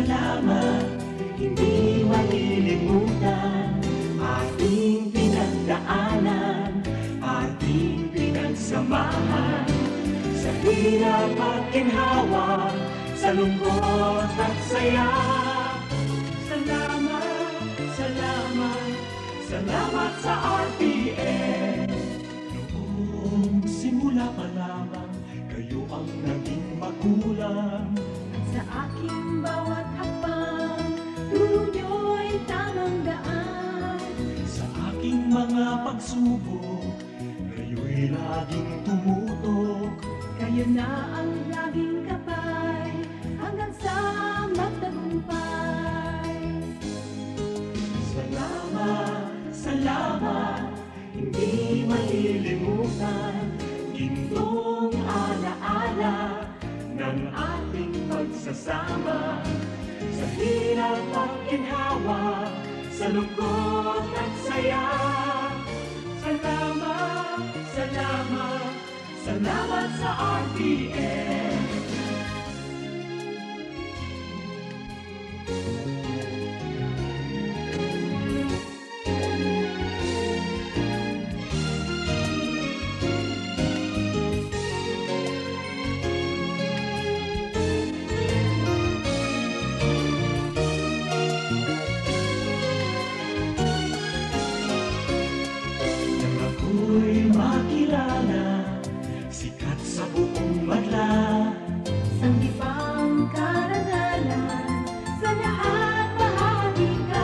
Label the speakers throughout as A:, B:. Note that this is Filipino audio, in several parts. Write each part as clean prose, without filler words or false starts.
A: salamat, hindi malilimutan. Ating pinagdaanan, ating pinagsamahan. Sa hirap at ginhawa, sa lungkot at saya. Salamat, salamat, salamat sa RPN. Noong simula pa lamang, kayo ang naging magulang.
B: Sa aking bawat hakbang, turo nyo'y tamang daan.
A: Sa aking mga pagsubok, kayo'y laging tumutok.
B: Kayo na ang laging kapay, hanggang sa magtagumpay.
A: Salamat, salamat, hindi malilimutan. Gintong alaala ng ating pagsasama. Sa hirap at ginhawa, sa lungkot at saya. Salamat, salamat, salamat sa RPN. Ako'y makilala, sikat sa buong madla.
B: Sanggipang karangalan, sa lahat bahagi ka.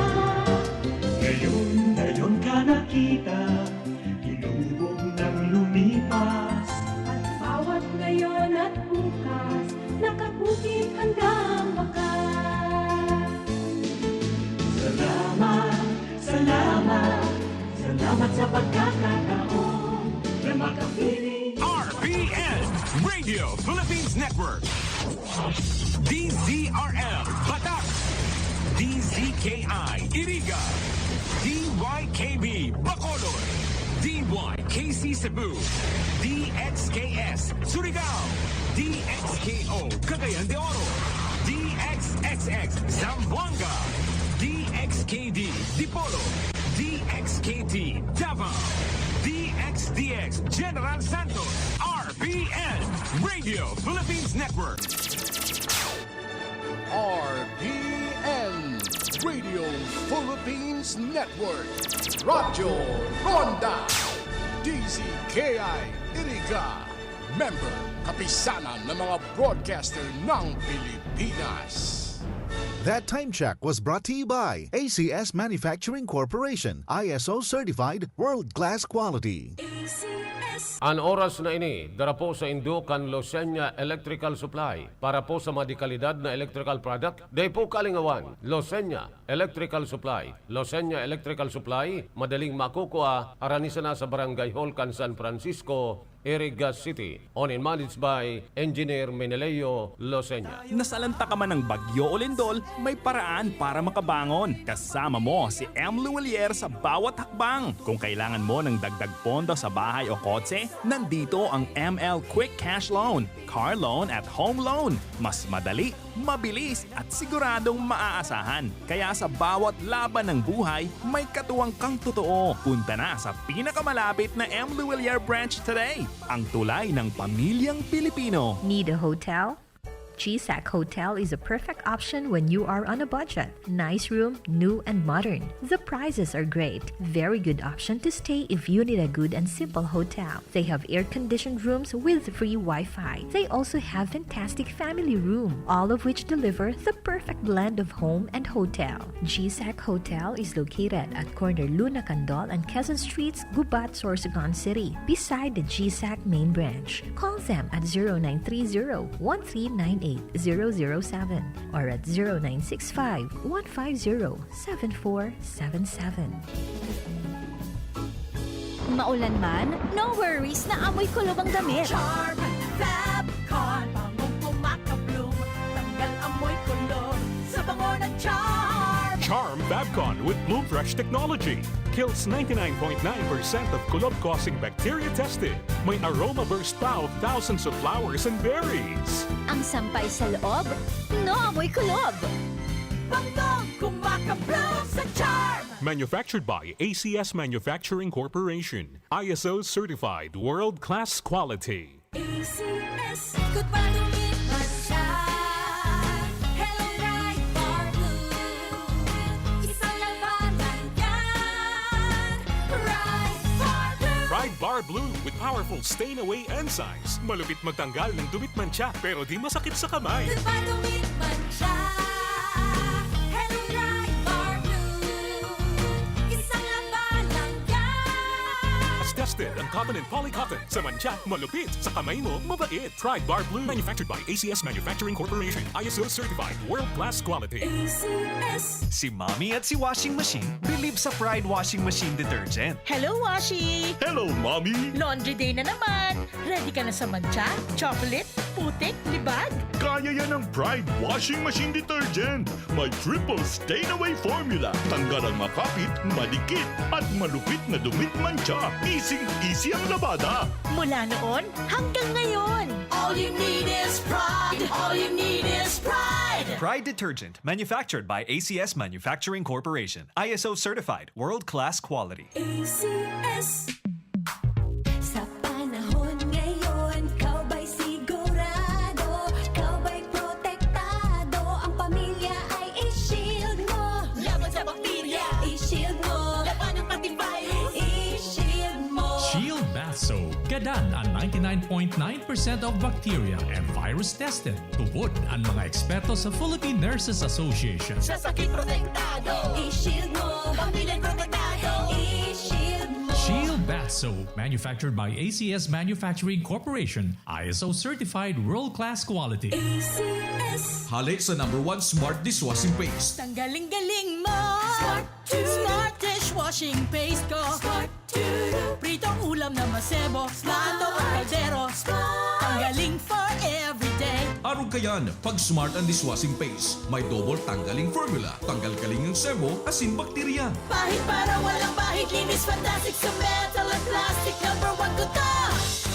A: Ngayon ka nakita, hinubog ng lumipas.
B: At bawat ngayon at bukas, nakabukit hanggang wakas.
A: Salamat, salamat, salamat sa pagkakataon na makapiling.
C: RPN Radio Philippines Network, DZRL Batak, DZKI Iriga, DYKB Bacolod, DYKC Cebu, DXKS Surigao, DXKO Cagayan de Oro, DXXX Zamboanga, DXKD Dipolo, DXKT Davao, DXDX General Santos, RPN Radio Philippines Network.
D: RPN Radio Philippines Network. Radyo Ronda. DZKI Iriga. Member, kapisanan ng mga broadcaster ng Pilipinas.
E: That time check was brought to you by ACS Manufacturing Corporation, ISO certified world-class quality.
F: Ang oras na ini, dara po sa Indukan Losenya Electrical Supply para po sa madikalidad na electrical product. Day po kalingawan, Losenya Electrical Supply. Losenya Electrical Supply, madaling makukuha, aranisa na sa Barangay Hall, San Francisco, Iriga City. Owned and managed by Engineer Meneleo Losenya.
G: Nasalanta ka man ng bagyo o lindol, may paraan para makabangon. Kasama mo si M. Luwalier sa bawat hakbang. Kung kailangan mo ng dagdag pondo sa bahay o kotse, nandito ang ML Quick Cash Loan, Car Loan at Home Loan. Mas madali, mabilis at siguradong maaasahan. Kaya sa bawat laban ng buhay, may katuwang kang totoo. Punta na sa pinakamalapit na M. Luwalier branch today. Ang tulay ng pamilyang Pilipino.
H: Need a hotel? GSAC Hotel is a perfect option when you are on a budget. Nice room, new and modern. The prices are great. Very good option to stay if you need a good and simple hotel. They have air-conditioned rooms with free Wi-Fi. They also have fantastic family room, all of which deliver the perfect blend of home and hotel. GSAC Hotel is located at corner Luna Candol and Quezon Streets, Gubat, Sorsogon City, beside the GSAC main branch. Call them at 0930-1398-007 or at 0965-150-7477.
I: Maulan man, no worries na amoy kulob ang damit.
B: Charm Fabcon, bangong pumakabloom, tanggal amoy kulob sa bango ng Charm.
C: Charm Fabcon with Bloom Fresh technology kills 99.9% of kulob-causing bacteria tested. May aroma burst pa of thousands of flowers and berries.
I: Ang sampay sa loob, no amoy kulob.
B: Bangong kumakabloom sa Charm.
C: Manufactured by ACS Manufacturing Corporation. ISO certified world-class quality.
B: ACS, ikot malumit man siya. Hello, right or blue. Isang labanan yan. Right or blue.
C: Pride Bar Blue with powerful stain-away enzymes. Malupit magtanggal ng dumit mancha pero di masakit sa kamay.
B: Ikot malumit man siya. Hello, right or blue. Isang labanan yan.
C: As tested ang cotton and polycotton. Sa mancha, malupit. Sa kamay mo, mabait. Pride Bar Blue. Manufactured by ACS Manufacturing Corporation. ISO certified world-class quality.
B: ACS.
J: Si Mommy at si Washing Machine believe sa Pride Washing Machine Detergent.
K: Hello, Washi!
C: Hello, Mommy!
K: Laundry day na naman! Ready ka na sa mancha, chocolate, putik, libag?
L: Kaya yan ang Pride Washing Machine Detergent. May triple stain-away formula. Tanggal ang makapit, madikit, at malupit na dumit mancha. Easy ang labada.
K: Mula noon hanggang ngayon.
B: All you need is pride. All you need is pride.
J: Pride Detergent, manufactured by ACS Manufacturing Corporation. ISO certified, world-class quality.
B: ACS. Sa panahon ngayon, kau ba'y sigurado? Kau ba'y protektado? Ang pamilya ay i-shield mo. Laban sa bakterya, i-shield mo. Laban ng pati virus, i-shield mo.
M: Shield Bath Soap. Gadan ang 99.9% of bacteria and virus tested. Tubod ang mga eksperto sa Philippine Nurses Association.
B: Sa sakit protektado, i-shield mo. Pamilyang protektado, i-shield mo.
M: Shield Bath Soap, manufactured by ACS Manufacturing Corporation. ISO certified world-class quality.
B: ACS.
N: Hali sa #1 Smart Dishwashing Paste.
K: Tanggaling-galing mo!
B: Smart
K: Smart dishwashing paste ko!
B: Smart
K: Pritong ulam na masebo, plato at kaldero. Tanggaling for everyday.
N: Arog kayan, pag Smart and Dishwashing Paste, may double tanggaling formula. Tanggal kaling ng sebo, asin bakterya.
B: Pahit para walang pahit, linis fantastic sa metal at plastic. #1 ko to.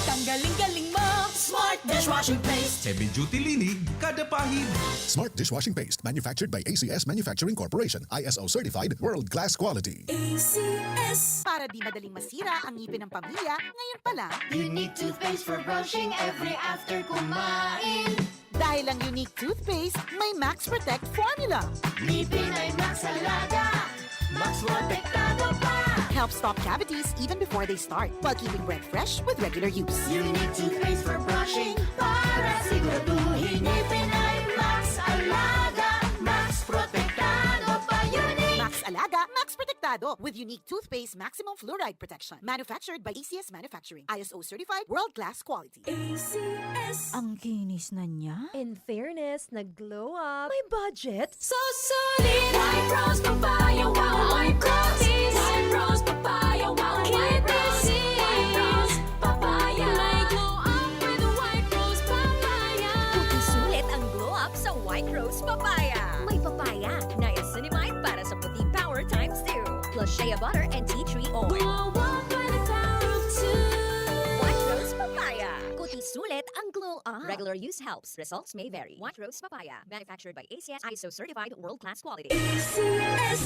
B: Tanggaling-galing mo, Smart dishwashing paste.
N: Heavy duty linig, kada pahid.
D: Smart Dishwashing Paste, manufactured by ACS Manufacturing Corporation. ISO certified, world-class quality.
B: ACS.
K: Para di madaling masira ang ngipin ng pamilya, ngayon pa lang.
A: Unique toothpaste for brushing every after kumain.
K: Dahil ang unique toothpaste, may Max Protect formula.
A: Ngipin ay Max Alaga. Max protektado pa.
K: Helps stop cavities even before they start, while keeping breath fresh with regular use.
A: Unique toothpaste for brushing para siguraduhin ngipin ay Max Alaga. Max protektado pa. Unique.
K: Max Alaga, Max Protectado with unique toothpaste maximum fluoride protection. Manufactured by ACS Manufacturing. ISO certified, world-class quality.
B: ACS.
I: Ang kinis na niya.
H: In fairness, nag-glow up.
I: May budget.
B: So solid. White rose papaya, wow, white rose. White rose papaya, wow, white rose. White rose papaya. May glow up with white rose papaya.
H: Sulit ang glow up sa White Rose Papaya. May papaya, niacinamide para sa puti power times 2. Plus shea butter and tea tree oil.
B: Glow up with the power of 2.
H: White Rose Papaya. Kuti sulit ang glow up. Regular use helps. Results may vary. White Rose Papaya. Manufactured by ACS ISO certified world-class quality.
B: ACS.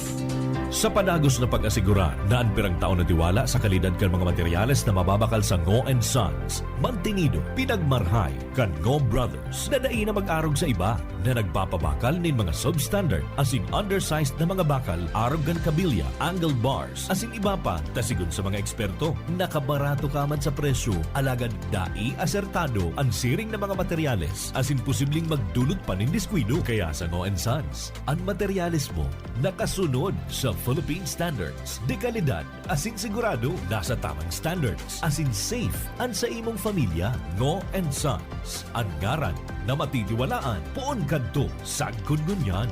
O: Sa panagos na pag-asigura na ang pirang taon na tiwala sa kalidad kan mga materyales na mababakal sa Ngo & Sons, mantinido, pinagmarhay, kan Ngo Brothers, na dai na mag-arog sa iba na nagpapabakal nin mga substandard as in undersized na mga bakal, arog kan kabilya, angled bars, as in iba pa, tasigon sa mga eksperto, nakabarato ka man sa presyo, alagad dai asertado ang siring na mga materyales, as in posibleng magdulot pa nin diskwido. Kaya sa Ngo & Sons, ang materyales mo nakasunod sa Philippine standards. De kalidad, asin sigurado, nasa tamang standards. Asin safe, ang sa imong pamilya. Ngo & Sons, ang ngaran na matitiwalaan. Poon kadto, sagkod ngunyan.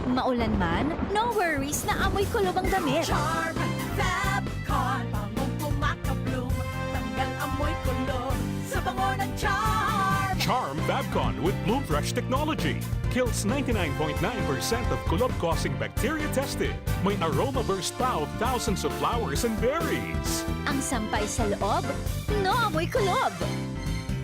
I: Maulan man, no worries na amoy kulob ang damit.
B: Charm, Fabcon, bangong kumakabloom. Tanggal amoy kulog sa bango ng Charm.
C: Charm Fabcon with Bloom Fresh technology. Kills 99.9% of kulob-causing bacteria tested. May aroma burst pa of thousands of flowers and berries.
I: Ang sampay sa loob, no amoy kulob.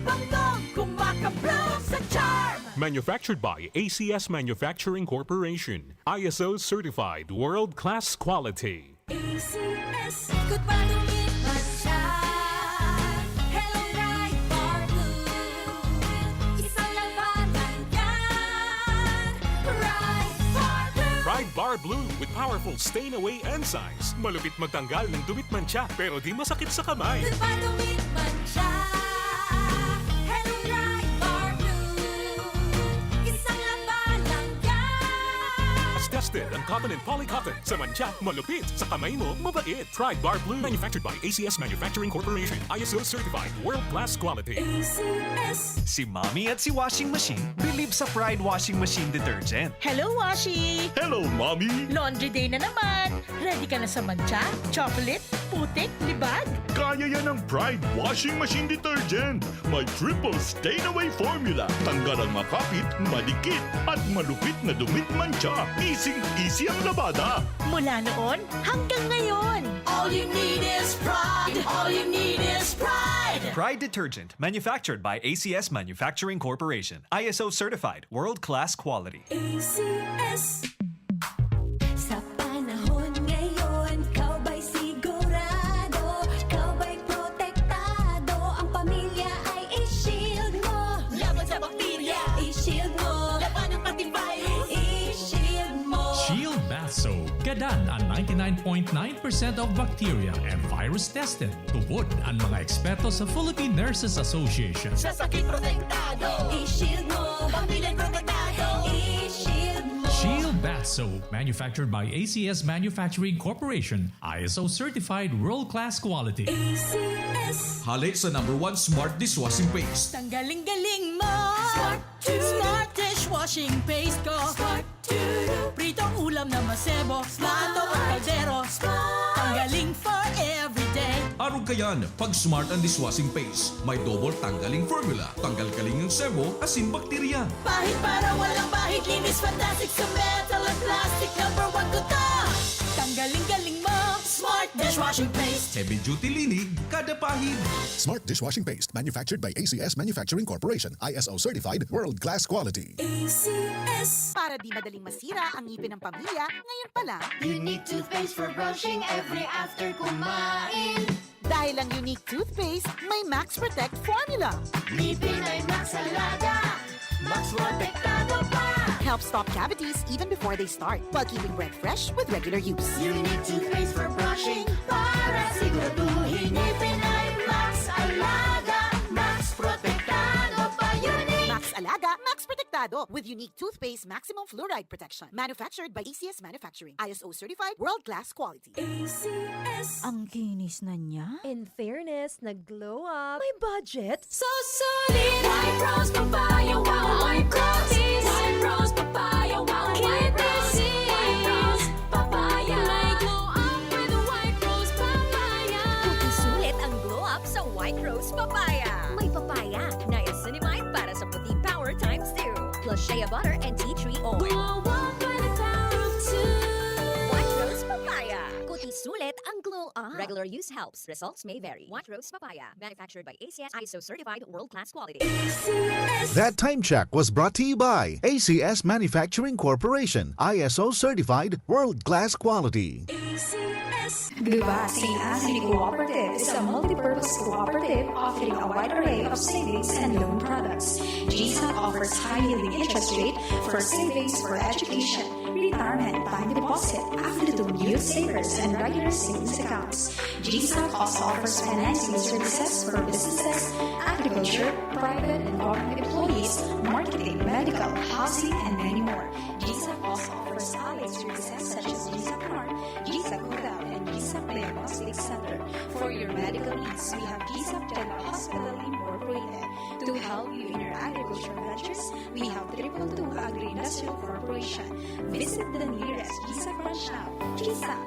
A: bango, kumakablow sa charm.
C: Manufactured by ACS Manufacturing Corporation. ISO certified world-class quality.
B: ACS, ikot pa lumipat siya. Hello, bright bar blue. Isang labanan yan. Bright bar blue.
C: Pride Bar Blue with powerful stain-away enzymes. Malupit magtanggal ng dumit mancha pero di masakit sa kamay.
B: Ikot pa lumipat siya. Hello, bright bar blue. Isang labanan yan.
C: As tested ang cotton and polycotton. Sa mancha, malupit. Sa kamay mo, mabait. Pride Bar Blue. Manufactured by ACS Manufacturing Corporation. ISO certified world-class quality.
B: ACS.
J: Si Mommy at si Washing Machine believe sa Pride Washing Machine Detergent.
A: Hello, Washi!
L: Hello, Mommy!
A: Laundry day na naman. Ready ka na sa mancha, chocolate, putik, libag?
L: Kaya yan ng Pride Washing Machine Detergent. May triple stain-away formula. Tanggal ang makapit, madikit, at malupit na dumit mancha. Easy ang labada.
A: Mula noon hanggang ngayon. All you need is pride. All you need is pride.
J: Pride Detergent, manufactured by ACS Manufacturing Corporation. ISO certified, world-class quality.
B: ACS. Sa panahon ngayon, kau ba'y sigurado? Kau ba'y protektado? Ang pamilya ay i-shield mo.
A: Laban sa bakterya.
B: I-shield mo.
A: Laban ng pati virus.
B: I-shield mo.
M: Shield Bath Soap. Gadan ang 99.9% of bacteria and virus tested. Tubod ang mga eksperto sa Philippine Nurses Association.
A: Sa sakit protektado.
B: I-shield mo.
A: Pamilya protektado.
B: I-shield mo.
M: Shield Bath Soap, manufactured by ACS Manufacturing Corporation, ISO certified world-class quality.
B: ACS.
N: Hali sa #1 Smart Dishwashing Paste.
A: Tanggaling-galing mo. Smart dishwashing paste ko.
B: Smart to
A: Pritong ulam na masebo. Plato at kaldero. Tanggaling for everyday.
N: Arog kayan, pag Smart ang Dishwashing Paste, may double tanggaling formula. Tanggal kaling ng sebo, asin bakterya.
A: Pahit para walang bahid. Linis fantastic sa metal at plastic. #1 ko to. Tanggaling-galing mo. Smart dishwashing paste.
N: Heavy duty linig, kada pahid.
D: Smart Dishwashing Paste. Manufactured by ACS Manufacturing Corporation. ISO certified world-class quality.
B: ACS.
K: Para di madaling masira ang ngipin ng pamilya, ngayon pa lang.
A: Unique toothpaste for brushing every after kumain.
K: Dahil ang unique toothpaste, may Max Protect formula.
A: Ngipin ay Max Alaga. Max Protektado pa.
K: Helps stop cavities even before they start, while keeping breath fresh with regular use.
A: Unique toothpaste for brushing para siguraduhin ngipin ay Max Alaga. Max Protektado pa. Unique.
K: Max Alaga, Max Protectado with unique toothpaste maximum fluoride protection. Manufactured by ACS Manufacturing. ISO certified world-class quality.
B: ACS.
I: Ang kinis na niya.
H: In fairness, nag-glow up. May budget.
B: So solid. White rose papaya, wow, white rose. White rose papaya, wow, white rose. White rose papaya. May glow up with white rose papaya.
H: Sulit ang glow up sa White Rose Papaya. May papaya, niacinamide para sa puti power times 2. Plus shea butter and tea tree oil.
B: Glow up with the power of two.
H: White Rose Papaya. Kuti sulit ang glow up. Regular use helps. Results may vary. White Rose Papaya. Manufactured by ACS ISO certified world-class quality.
B: ACS.
E: That time check was brought to you by ACS Manufacturing Corporation. ISO certified world-class quality.
B: ACS.
P: Diba, St. Anthony Cooperative is a multi-purpose cooperative offering a wide array of savings and loan products. GSAC offers high-yielding interest rate for savings for education, retirement, time deposit, affiliate youth savers, and regular savings accounts. GSAC also offers financing services for businesses, agriculture, private and government employees, marketing, medical, housing, and many more. GSAC also offers allied services such as GSAC North, GSAC Hotel, and GSAC Diagnostic Center. For your medical needs, we have GSAC General Hospital Incorporated. To help you in your agriculture ventures, we have 222 Agri-Industrial Corporation. Visit the nearest GSAC branch now. GSAC,